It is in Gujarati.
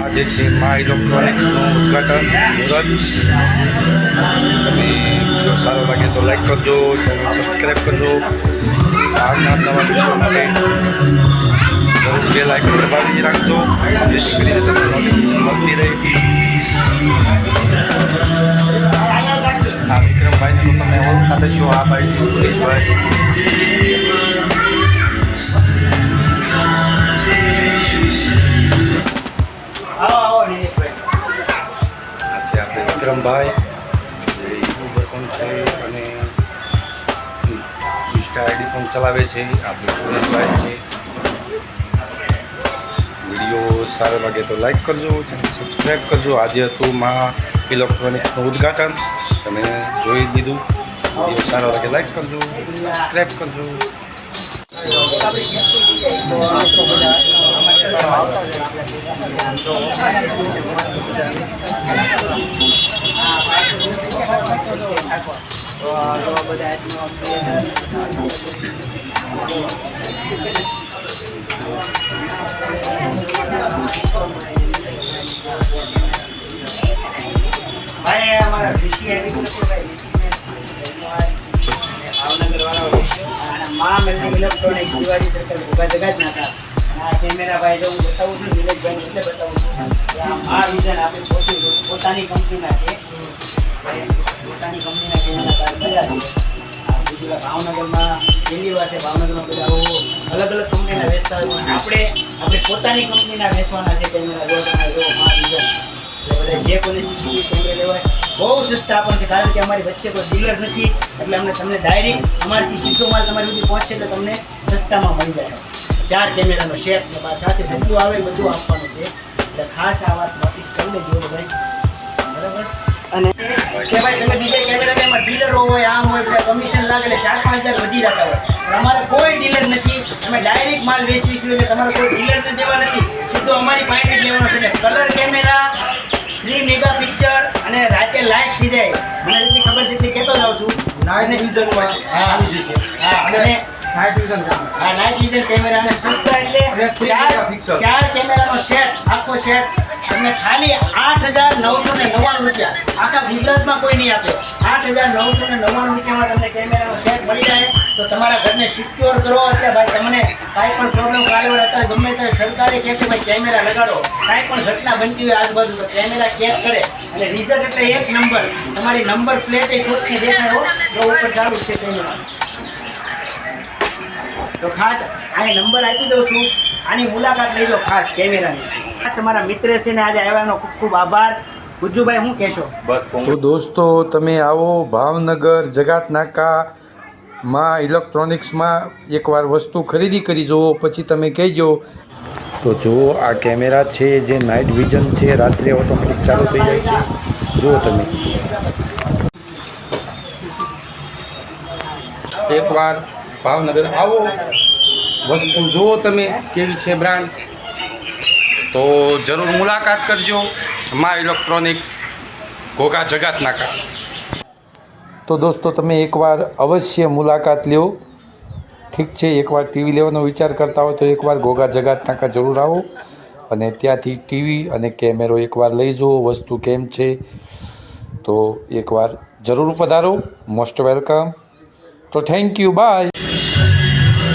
આજે છે મા ઇલેક્ટ્રોનિક્સનું ઉદ્ઘાટન મુહૂર્ત. તમે વિડીયો સારો લાગે તો લાઈક કરજો, ચેનલ સબસ્ક્રાઈબ કરજો. આગના નવા વિડીયો માટે જરૂર બેલ આઇકન દબાવી રાખજો, જેથી કરીને તમને નોટિફિકેશન મળતી રહે. આ વિક્રમભાઈને તો તમે ઓળખતા છો. આ ભાઈ છે સુરેશભાઈ. આજે આપણે વિક્રમભાઈ જે યુટ્યુબર પણ છે અને ઇન્સ્ટા આઈડી પણ ચલાવે છે. આપણે સુરેશભાઈ છે. વિડીયો સારો લાગે તો લાઈક કરજો, ચેનલ સબસ્ક્રાઈબ કરજો. આજે હતું મા ઇલેક્ટ્રોનિક્સનું ઉદ્ઘાટન. તમે જોઈ લીધું. વિડીયો સારો લાગે લાઈક કરજો, સબસ્ક્રાઈબ કરજો. ભાઈ અમારા ઋષિ આવી ગયો છે. ભાઈ ઋષિને ભાવનગર વાળા મા મેલની ઇલેક્ટ્રોનિક શિવાજી સર્કલ ભોગા જગા જ નાખા. આ કેમેરા ભાઈ જો હું બતાવું છું, નિલેશભાઈ એટલે બતાવું છું કે આ મા વિઝન આપણી પોતાની કંપનીના છે. પોતાની કંપનીના કેમેરા બહાર કર્યા છે. આ બીજું ભાવનગરમાં પહેલી વાર છે. ભાવનગરમાં બધા અલગ અલગ કંપનીના વેચતા હોય, આપણે પોતાની કંપનીના વેચવાના છે કેમેરા. જો તમે જો મા વિઝન એટલે જે કોઈ સીસીટીવી કેમેરા લેવાય બહુ સસ્તા પણ છે, કારણ કે અમારી વચ્ચે કોઈ ડીલર નથી. એટલે અમને તમને ડાયરેક્ટ અમારાથી સીધો માલ તમારી સુધી પહોંચશે એટલે તમને સસ્તામાં મળી જાય. 4 કેમેરાનો સેટ સાથે બધું આવે બધું આપવાનું છે. એટલે ખાસ આ વાત નોટિસ કરી લેજો ભાઈ, બરાબર. અને કે ભાઈ તમે બીજા કેમેરામાં ડીલરો હોય, આમ હોય, કમિશન લાગે એટલે 4-5 હજાર વધી જતા હોય. પણ અમારે કોઈ ડીલર નથી. અમે ડાયરેક્ટ માલ વેચવીશું એટલે તમારે કોઈ ડીલરને દેવા નથી, સીધો અમારી પાસે જ લેવાનો છે. કલર કેમેરા 3 મેગા પિક્ચર અને રાતે લાઇટ થઈ જાય. મને એટલી ખબર છે એટલી કહેતો જાઉં છું. નાઇટ વિઝનમાં આવી જશે. હા, અને નાઇટ વિઝન કેમેરા અને સસ્તા એટલે 4 કેમેરાનો સેટ, આખો સેટ તમને ખાલી 8,999 રૂપિયા. આખા ગુજરાતમાં કોઈ નહીં આપે. 8,999 રૂપિયામાં તમને કેમેરાનો સેટ મળી જાય. તો તમારા ઘરને સિક્યોર કરો. એટલે ભાઈ તમને કાંઈ પણ પ્રોબ્લેમ કાલે હોય અત્યારે ગમે ત્યારે સરકારે કહે છે ભાઈ કેમેરા લગાડો. કાંઈ પણ ઘટના બનતી હોય આજુબાજુ તો કેમેરા કેચ કરે. અને રિઝલ્ટ એટલે 1 નંબર. તમારી નંબર પ્લેટ એ ચોખ્ખી દેખાયો તો ઉપર ચાલુ છે કેમેરા. તો ખાસ આને નંબર આપી દઉં છું, આની મુલાકાત લઈ લો ખાસ કેમેરાની. ખાસ અમારા મિત્ર છે ને આજે આવ્યાનો ખૂબ ખૂબ આભાર. ગુજ્જુભાઈ શું કહેશો? બસ તો દોસ્તો તમે આવો ભાવનગર જગાત નાકા માં ઇલેક્ટ્રોનિક્સમાં એકવાર વસ્તુ ખરીદી કરી જુઓ, પછી તમે કહેજો. તો જો આ કેમેરા છે જે નાઇટ વિઝન છે, રાત્રે ઓટોમેટિક ચાલુ થઈ જાય છે. જુઓ તમે એકવાર ભાવનગર આવો, વસ્તુ જુઓ તમે કેવી છે બ્રાન્ડ. તો જરૂર મુલાકાત કરજો મા ઇલેક્ટ્રોનિક્સ ઘોઘા જગાત નાકા. તો દોસ્તો તમે એકવાર અવશ્ય મુલાકાત લ્યો. ઠીક છે, એકવાર ટીવી લેવાનો વિચાર કરતા હો તો એકવાર ઘોઘા જગાત નાકા જરૂર આવો અને ત્યાંથી ટીવી અને કેમેરો એકવાર લઈ જુઓ વસ્તુ કેમ છે. તો એકવાર જરૂર પધારો. Most welcome. તો થેન્ક યુ, બાય.